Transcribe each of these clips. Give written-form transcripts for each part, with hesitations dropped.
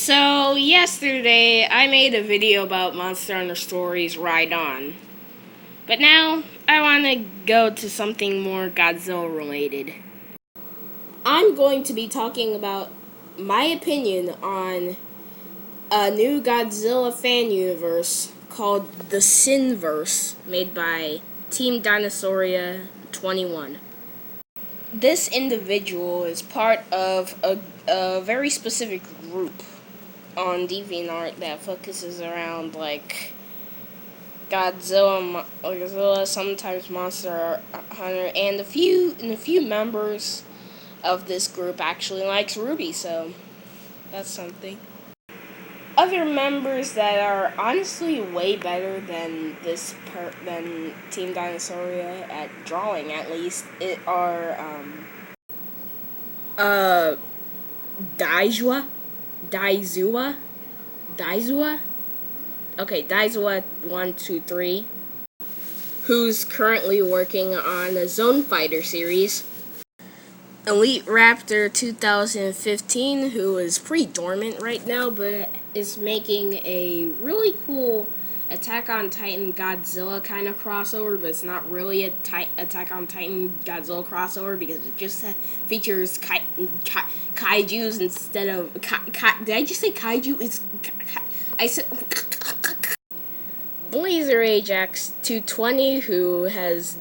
So, yesterday I made a video about Monster Hunter Stories Ride On. But now I want to go to something more Godzilla related. I'm going to be talking about my opinion on a new Godzilla fan universe called the Sinverse, made by Team Dinosauria 21. This individual is part of a very specific group on DeviantArt that focuses around like Godzilla, sometimes Monster Hunter, and a few members of this group actually likes Ruby, so that's something. Other members that are honestly way better than than Team Dinosauria at drawing, at least, Daizua. Okay, Daizua 123, who's currently working on a Zone Fighter series. Elite Raptor 2015, who is pretty dormant right now, but is making a really cool Attack on Titan Godzilla kind of crossover, but it's not really a Attack on Titan Godzilla crossover because it just features kaijus instead of did I just say kaiju? I said Blazer Ajax 220, who has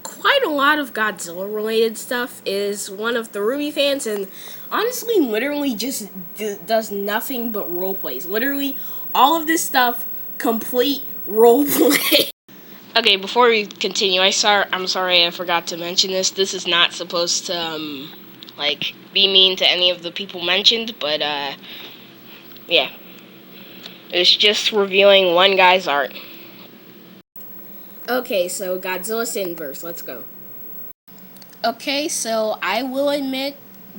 quite a lot of Godzilla related stuff, is one of the Ruby fans, and honestly literally just does nothing but role plays. Literally all of this stuff, complete role play. Okay, before we continue, I'm sorry I forgot to mention this. This is not supposed to be mean to any of the people mentioned, but yeah. It's just reviewing one guy's art. Okay, so Godzilla Sinverse, let's go. Okay, so I will admit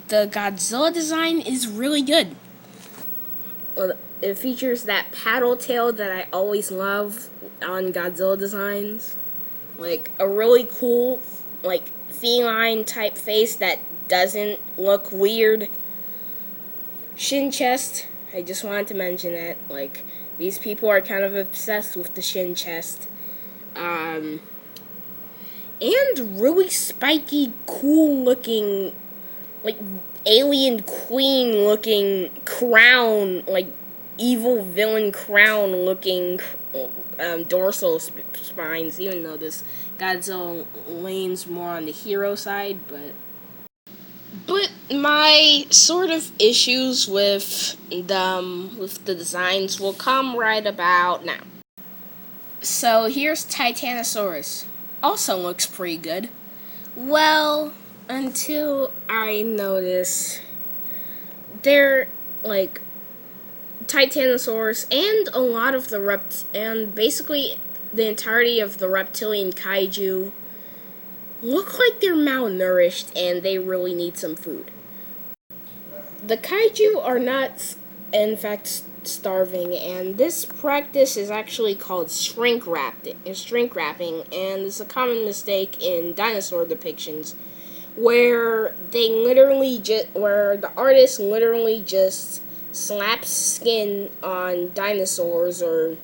the Godzilla design is really good. It features that paddle tail that I always love on Godzilla designs. Like a really cool, feline type face that doesn't look weird. Shin chest. I just wanted to mention that. These people are kind of obsessed with the shin chest. And really spiky, cool looking, alien queen looking crown, evil villain crown looking dorsal spines, even though this Godzilla leans more on the hero side, But my sort of issues with the designs will come right about now. So here's Titanosaurus. Also looks pretty good. Well, until I notice they're Titanosaurus and a lot of and basically the entirety of the reptilian kaiju look like they're malnourished and they really need some food. The kaiju are not, in fact, starving, and this practice is actually called shrink wrapping, and it's a common mistake in dinosaur depictions, where the artist literally just slaps skin on dinosaurs or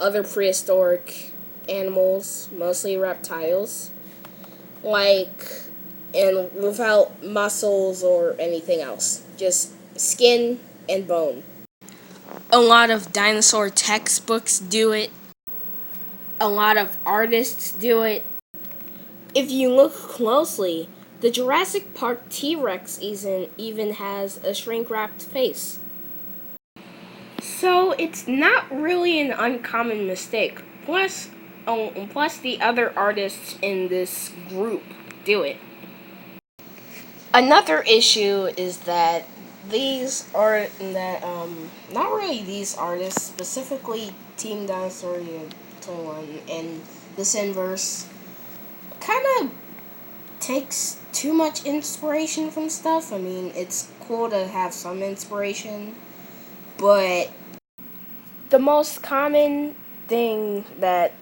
other prehistoric animals, mostly reptiles, and without muscles or anything else, just skin and bone. A lot of dinosaur textbooks do it. A lot of artists do it. If you look closely, the Jurassic Park T-Rex even has a shrink-wrapped face. So it's not really an uncommon mistake. Plus the other artists in this group do it. Another issue is that not really these artists, specifically Team Dinosauria 21 and the Sinverse, kind of takes too much inspiration from stuff. I mean, it's cool to have some inspiration, but the most common thing that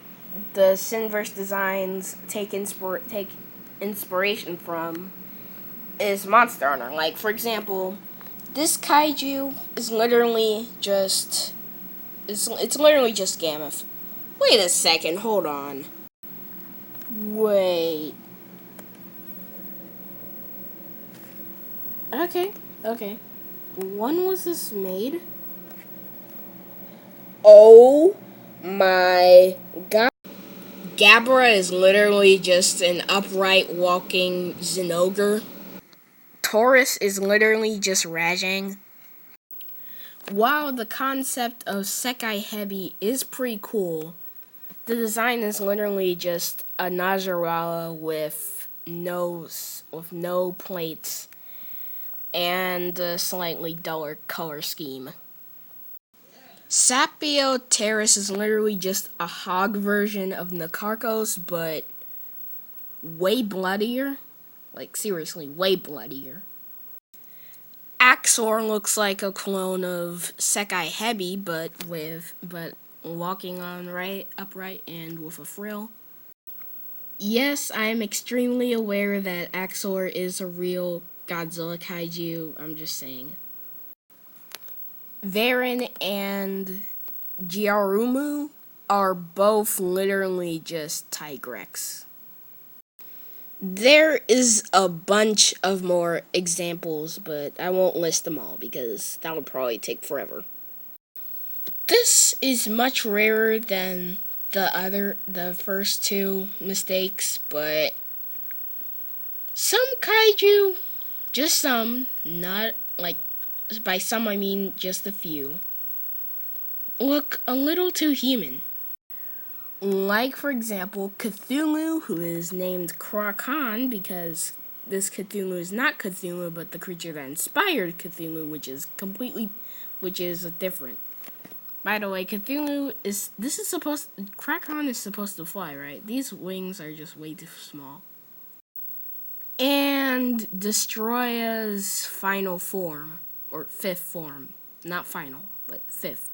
the Sinverse designs take inspiration from is Monster Hunter. For example, This kaiju is literally just it's literally just Gammoth. Wait a second, hold on. Wait. Okay. When was this made? Oh my god. Gabra is literally just an upright walking Zinogre. Taurus is literally just Rajang. While the concept of Sekai Hebi is pretty cool, the design is literally just a Najarala with no plates and a slightly duller color scheme. Sapioteris is literally just a hog version of Nakarkos, but way bloodier. Like, seriously, way bloodier. Axor looks like a clone of Sekai Hebi, but walking on upright and with a frill. Yes, I am extremely aware that Axor is a real Godzilla kaiju. I'm just saying. Varen and Giarumu are both literally just Tigrex. There is a bunch of more examples, but I won't list them all because that would probably take forever. This is much rarer than the first two mistakes, but some kaiju, just some, not like, by some I mean just a few, look a little too human. Like, for example, Cthulhu, who is named Krakan because this Cthulhu is not Cthulhu, but the creature that inspired Cthulhu, which is different. By the way, Krakan is supposed to fly, right? These wings are just way too small. And Destroya's final form, or fifth form. Not final, but fifth.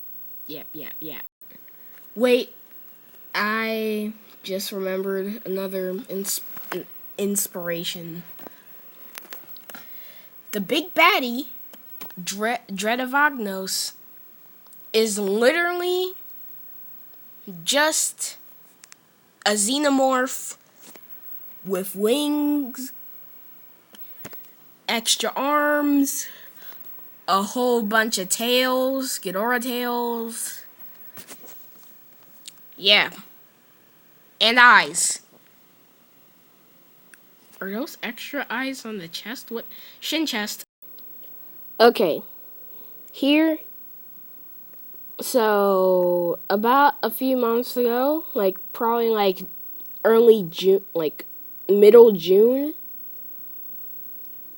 Yep. Wait, I just remembered another inspiration. The big baddie, Dredavagnos, is literally just a xenomorph with wings, extra arms, a whole bunch of tails, Ghidorah tails. Yeah. And eyes. Are those extra eyes on the chest? What? Shin chest. Okay. Here. So, about a few months ago, probably early June, middle June,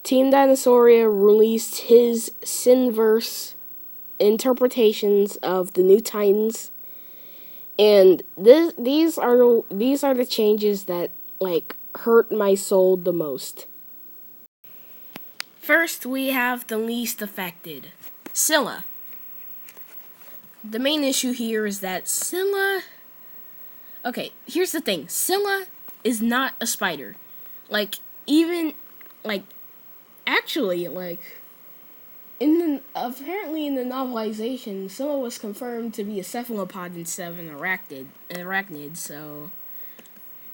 Team Dinosauria released his Sinverse interpretations of the New Titans. And these are the changes that hurt my soul the most. First, we have the least affected, Scylla. The main issue here is that Scylla. Okay, here's the thing: Scylla is not a spider. Apparently in the novelization, Scylla was confirmed to be a cephalopod instead of an arachnid, so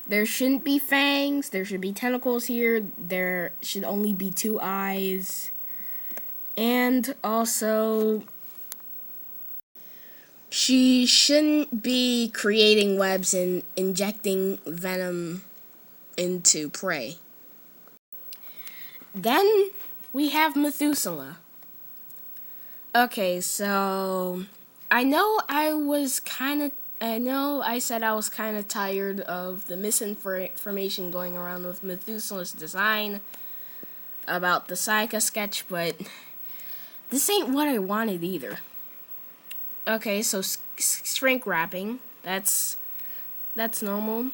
there shouldn't be fangs, there should be tentacles here, there should only be 2 eyes, and also she shouldn't be creating webs and injecting venom into prey. Then we have Methuselah. Okay, so I know I said I was kind of tired of the misinformation going around with Methuselah's design about the Sayaka sketch, but this ain't what I wanted either. Okay, so shrink wrapping, that's normal.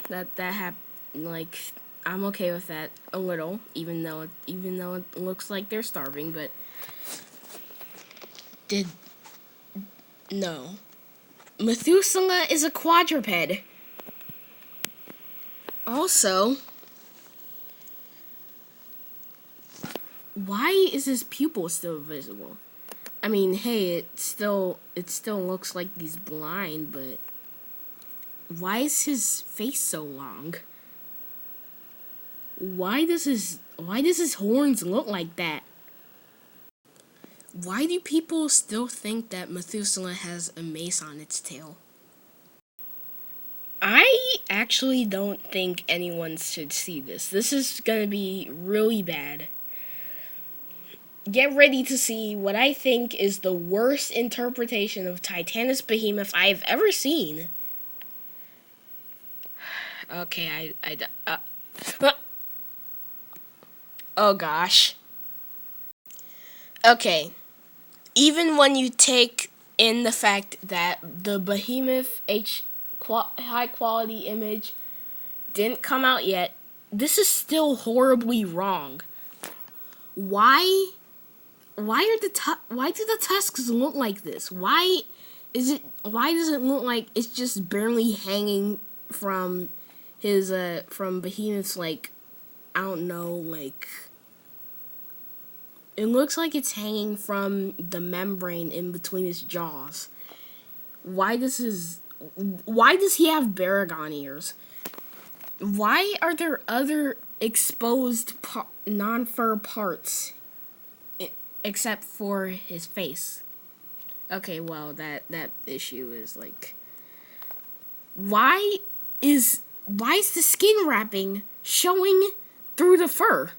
I'm okay with that a little, even though it looks like they're starving, but no. Methuselah is a quadruped. Also, why is his pupil still visible? I mean, hey, it still looks like he's blind, but why is his face so long? Why does his horns look like that? Why do people still think that Methuselah has a mace on its tail? I actually don't think anyone should see this. This is gonna be really bad. Get ready to see what I think is the worst interpretation of Titanus Behemoth I've ever seen. Okay, oh gosh. Okay, even when you take in the fact that the Behemoth high quality image didn't come out yet, this is still horribly wrong. Why? Why do the tusks look like this? Why does it look like it's just barely hanging from his from Behemoth's, like, I don't know, like, it looks like it's hanging from the membrane in between his jaws. Why does he have Baragon ears? Why are there other exposed non-fur parts except for his face? Okay, well, that issue is, like, why is the skin wrapping showing through the fur?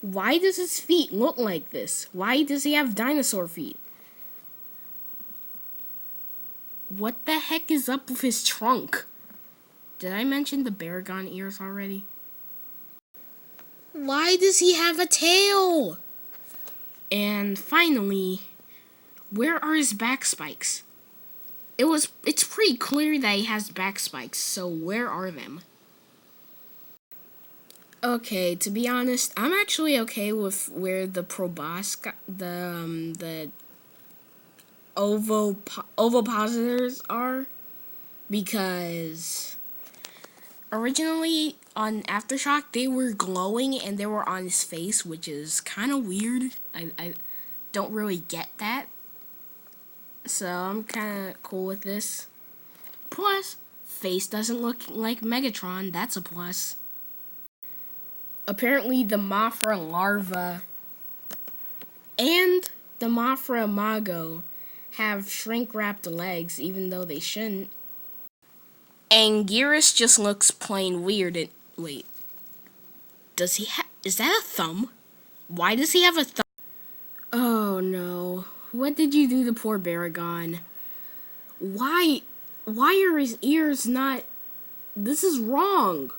Why does his feet look like this? Why does he have dinosaur feet? What the heck is up with his trunk? Did I mention the Baragon ears already? Why does he have a tail? And finally, where are his back spikes? It's pretty clear that he has back spikes, so where are them? Okay, to be honest, I'm actually okay with where the proboscis, the ovipositors are, because originally on Aftershock they were glowing and they were on his face, which is kind of weird. I don't really get that, so I'm kind of cool with this. Plus, face doesn't look like Megatron. That's a plus. Apparently, the Mothra larva and the Mothra imago have shrink-wrapped legs, even though they shouldn't. Anguirus just looks plain weird. Wait, does he have? Is that a thumb? Why does he have a thumb? Oh no! What did you do to poor Baragon? Why? Why are his ears not? This is wrong.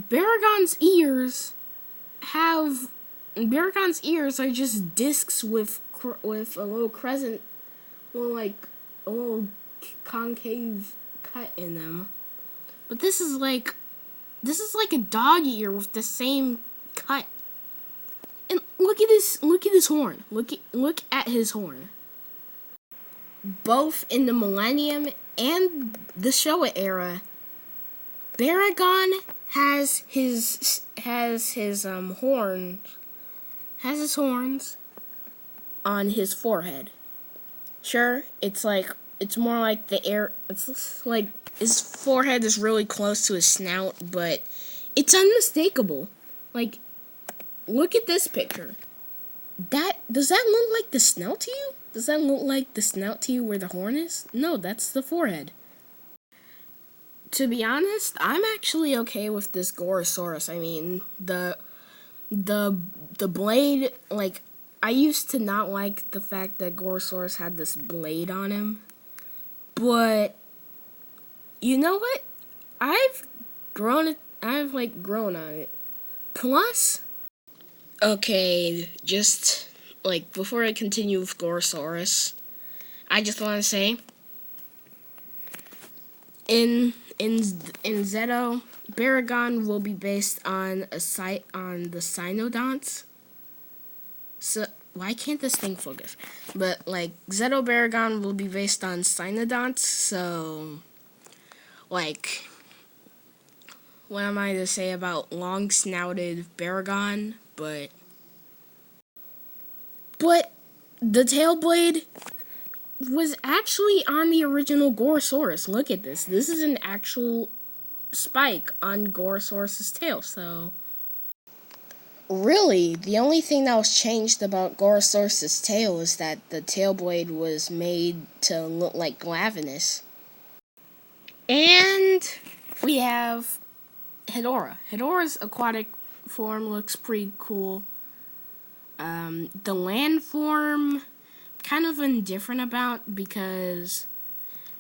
Baragon's ears are just discs with a little crescent, like a little concave cut in them. But this is like a dog ear with the same cut. And look at his horn. Look at his horn. Both in the Millennium and the Showa era, Baragon has his horns on his forehead. Sure, it's more like the air. It's like his forehead is really close to his snout, but it's unmistakable. Like, look at this picture. Does that look like the snout to you? Does that look like the snout to you where the horn is? No, that's the forehead. To be honest, I'm actually okay with this Gorosaurus. I mean, the blade, like, I used to not like the fact that Gorosaurus had this blade on him. But you know what? I've grown on it. Plus, okay, just like before I continue with Gorosaurus, I just want to say in Zeto, Baragon will be based on the Cynodonts. So why can't this thing focus? But like Zeto Baragon will be based on Cynodonts. So like, what am I to say about long snouted Baragon? But The tail blade was actually on the original Gorosaurus. Look at this. This is an actual spike on Gorosaurus's tail, so... Really, the only thing that was changed about Gorosaurus's tail is that the tail blade was made to look like Glavenus. And we have Hedorah. Hedorah's aquatic form looks pretty cool. The land form, kind of indifferent about, because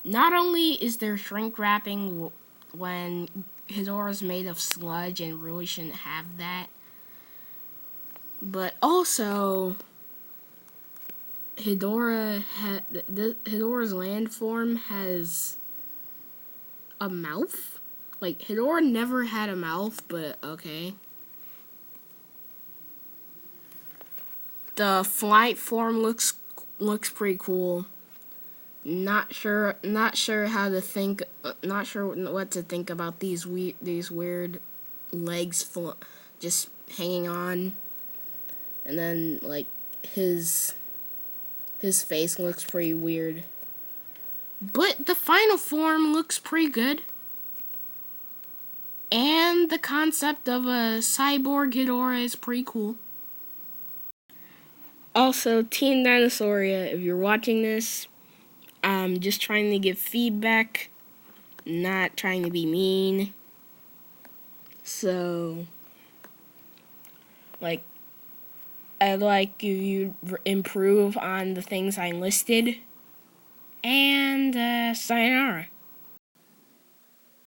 not only is there shrink wrapping when Hedorah's made of sludge and really shouldn't have that, but also Hedorah's land form has a mouth. Like, Hedorah never had a mouth, but okay. The flight form looks pretty cool. Not sure how to think. Not sure what to think about these weird legs just hanging on, and then like his face looks pretty weird. But the final form looks pretty good. And the concept of a cyborg Hedorah is pretty cool. Also, Team Dinosauria, if you're watching this, I'm just trying to give feedback, not trying to be mean. So, like, I'd like you to improve on the things I listed. And, sayonara.